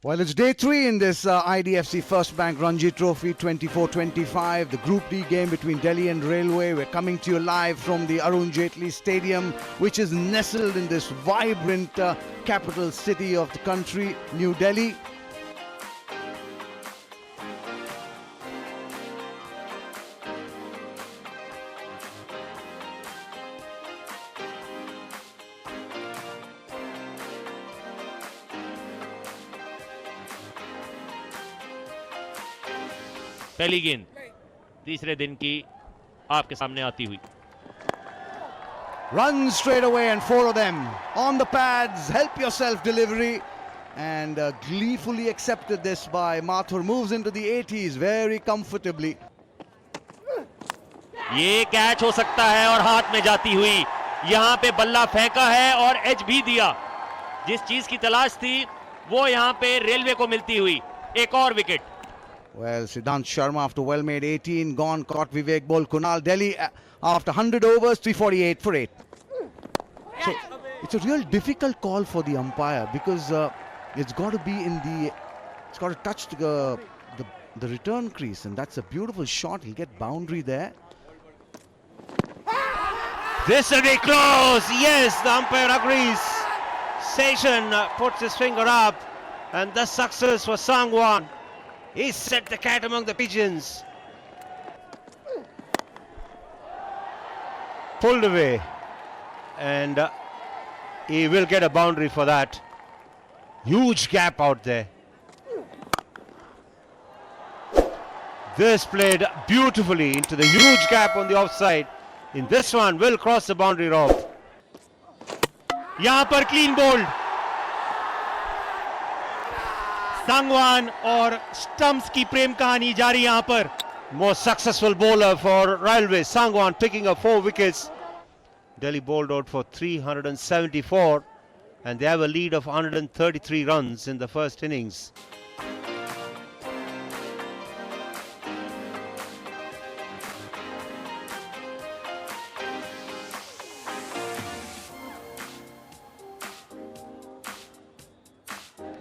Well, it's day 3 in this IDFC First Bank Ranji Trophy 24-25, the Group D game between Delhi and Railway. We're coming to you live from the Arun Jaitley Stadium, which is nestled in this vibrant capital city of the country, New Delhi. पहली गेंद तीसरे दिन की आपके सामने आती हुई. Run straight away and 4 of them on the pads. Help yourself delivery, and gleefully accepted this by Mathur. Moves into the 80s very comfortably. ये कैच हो सकता है और हाथ में जाती हुई. यहां पे बल्ला फेंका है और एज भी दिया. जिस चीज की तलाश थी वो यहां पे रेलवे को मिलती हुई. एक और wicket. Well, Siddhant Sharma after well made 18 gone, caught Vivek Bol. Kunal Delhi after 100 overs 348 for 8. So it's a real difficult call for the umpire because it's got to be in the, it's got to touch the return crease, and that's a beautiful shot. He'll get boundary there. This will be close. Yes, the umpire agrees. Session puts his finger up, and the success for Sangwan. He set the cat among the pigeons. Pulled away, and he will get a boundary for that. Huge gap out there. This played beautifully into the huge gap on the offside. In this one, will cross the boundary rope. यहां पर clean bowled. Sangwan और stumps की प्रेम कहानी जारी यहां पर. Most successful bowler for Railway, Sangwan, picking up 4 wickets. Delhi bowled out for 374, and they have a lead of 133 runs in the first innings.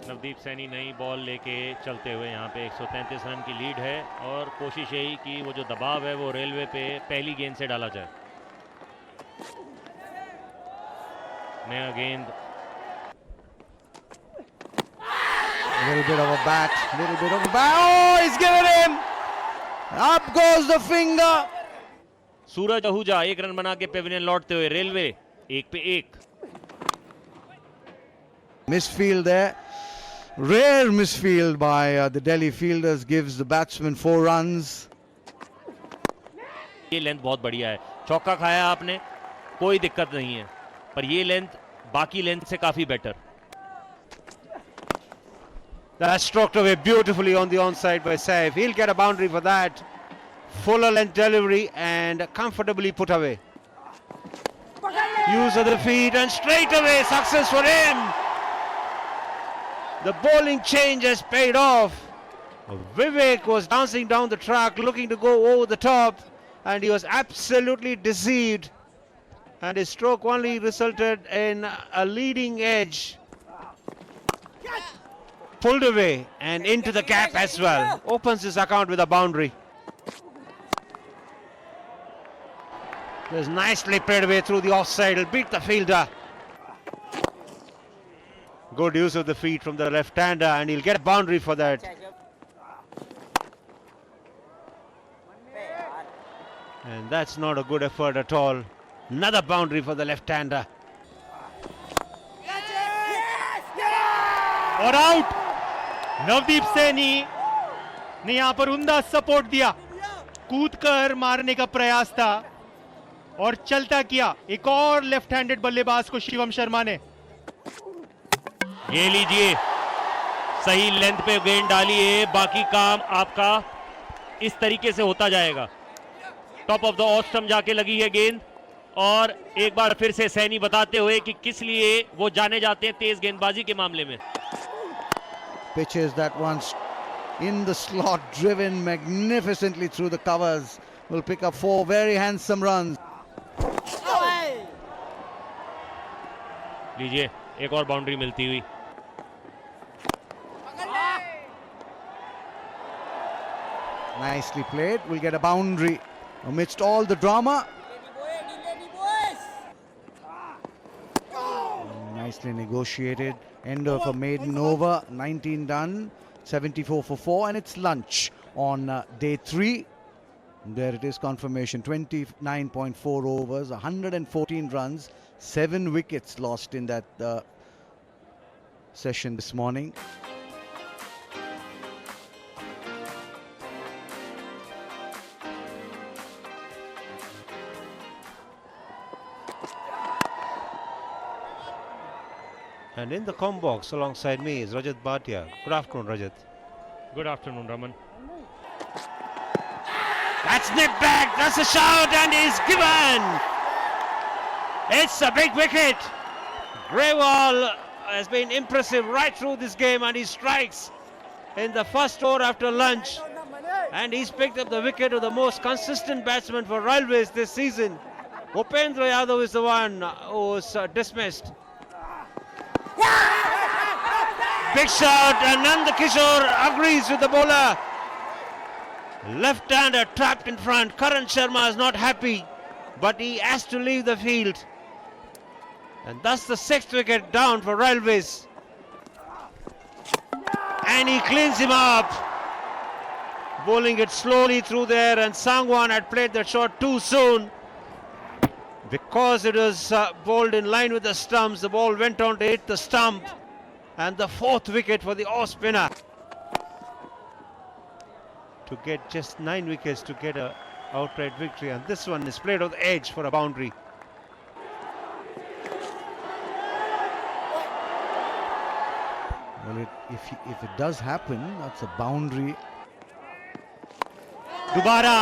Navdeep Saini नई ball लेके चलते हुए यहाँ पे 133 रन की लीड है और कोशिश यही कि वो जो दबाव है वो रेलवे पे पहली गेंद से डाला जाए. नया गेंद. Little bit of a bat, Oh, he's given him. Up goes the finger. Suraj Ahuja 1 run बना के पेविलियन लौटते हुए. रेलवे 1 पे 1. Misfield there. Rare misfield by the Delhi fielders gives the batsman 4 runs. ये लेंथ बहुत बढ़िया है. चौका खाया आपने, कोई दिक्कत नहीं है, पर ये लेंथ बाकी लेंथ से काफी better. That's stroked away beautifully on the onside by Saif. He'll get a boundary for that. Fuller length delivery and comfortably put away. Use of the feet and straight away success for him. The bowling change has paid off. Vivek was dancing down the track looking to go over the top, and he was absolutely deceived, and his stroke only resulted in a leading edge. Pulled away and into the gap as well. Opens his account with a boundary. Just nicely played away through the offside. He'll beat the fielder. Good use of the feet from the left-hander, and he'll get a boundary for that. And that's not a good effort at all. Another boundary for the left-hander. और out. Navdeep Saini ने यहां पर उम्दा support दिया. कूदकर मारने का प्रयास था और चलता किया एक और लेफ्ट हैंडेड बल्लेबाज को शिवम शर्मा ने. ये लीजिए, सही लेंथ पे गेंद डालिए, बाकी काम आपका इस तरीके से होता जाएगा. Top of the off stump जाके लगी है गेंद, और एक बार फिर से सैनी बताते हुए कि किस लिए वो जाने जाते हैं तेज गेंदबाजी के मामले में. Pitches that once in the slot, driven magnificently through the covers, will pick up 4 very handsome runs. लीजिए, एक और बाउंड्री मिलती हुई. Nicely played. We'll get a boundary amidst all the drama. Nicely negotiated. End of a maiden over. 19 done. 74 for 4. And it's lunch on day 3. There it is, confirmation. 29.4 overs. 114 runs. 7 wickets lost in that session this morning. And in the com box alongside me is Rajat Bhatia. Good afternoon, Rajat. Good afternoon, Raman. That's nipped back, that's a shout, and he's given. It's a big wicket. Grewal has been impressive right through this game, and he strikes in the first over after lunch. And he's picked up the wicket of the most consistent batsman for Railways this season. Bhupendra Yadav is the one who was dismissed. Big shot, and Nand Kishore agrees with the bowler. Left-hander trapped in front. Karan Sharma is not happy, but he has to leave the field. And thus the 6th wicket down for Railways. And he cleans him up. Bowling it slowly through there, and Sangwan had played that shot too soon. Because it was bowled in line with the stumps, the ball went on to hit the stump. And the 4th wicket for the off spinner. To get just 9 wickets to get a outright victory, and this one is played on the edge for a boundary. Well, if it does happen, that's a boundary. दोबारा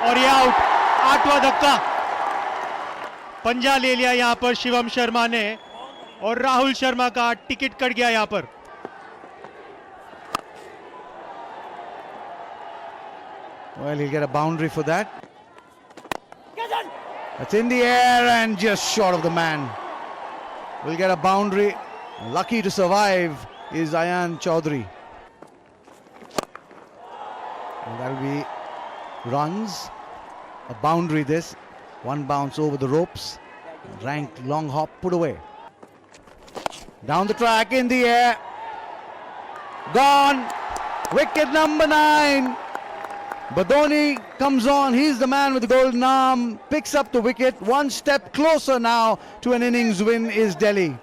और ये out, 8वां धक्का. पंजा ले लिया यहां पर शिवम शर्मा ने, और राहुल शर्मा का टिकट कट गया यहां पर. Well, he'll get a boundary for that. It's in the air and just short of the man. We'll get a boundary. Lucky to survive is Ayan Chaudhary. And that'll be runs. A boundary this. One bounce over the ropes. Ranked long hop put away. Down the track, in the air. Gone. Wicket number 9. Badoni comes on. He's the man with the golden arm. Picks up the wicket. One step closer now to an innings win is Delhi.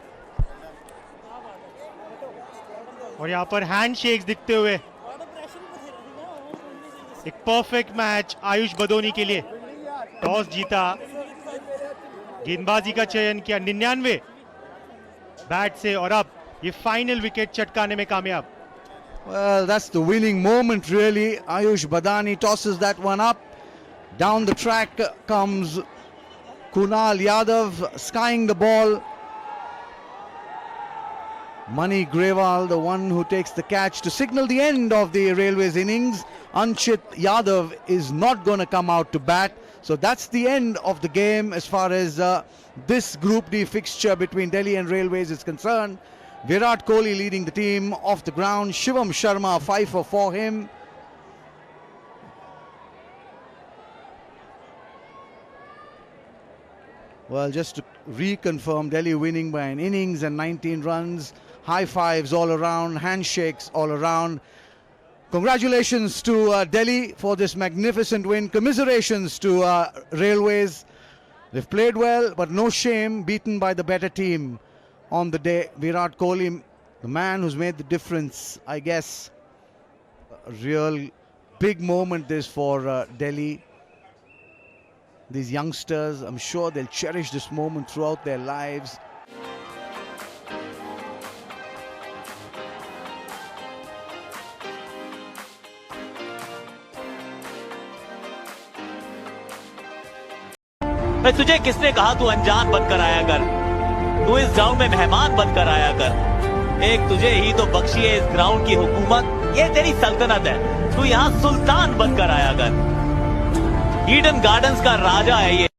और यहाँ पर handshakes दिखते हुए. एक perfect match Ayush Badoni के लिए. Toss जीता, गेंदबाजी का चयन किया 99 बैट से, और अब ये फाइनल विकेट चटकाने में कामयाब. Well, that's the winning moment really. Ayush Badani tosses that one up. Down the track comes Kunal Yadav skying the ball. Mani Grewal, the one who takes the catch to signal the end of the Railways innings. Anchit Yadav is not going to come out to bat. So that's the end of the game as far as this Group D fixture between Delhi and Railways is concerned. Virat Kohli leading the team off the ground. Shivam Sharma, 5 for him. Well, just to reconfirm, Delhi winning by an innings and 19 runs. High fives all around, handshakes all around. Congratulations to Delhi for this magnificent win. Commiserations to Railways. They've played well, but no shame, beaten by the better team on the day. Virat Kohli, the man who's made the difference, I guess. A real big moment this for Delhi. These youngsters, I'm sure they'll cherish this moment throughout their lives. तुझे किसने कहा तू अनजान बनकर आया कर, तू इस ग्राउंड में मेहमान बनकर आया कर. एक तुझे ही तो बख्शी है इस ग्राउंड की हुकूमत, ये तेरी सल्तनत है, तू यहाँ सुल्तान बनकर आया कर. ईडन गार्डन्स का राजा है ये.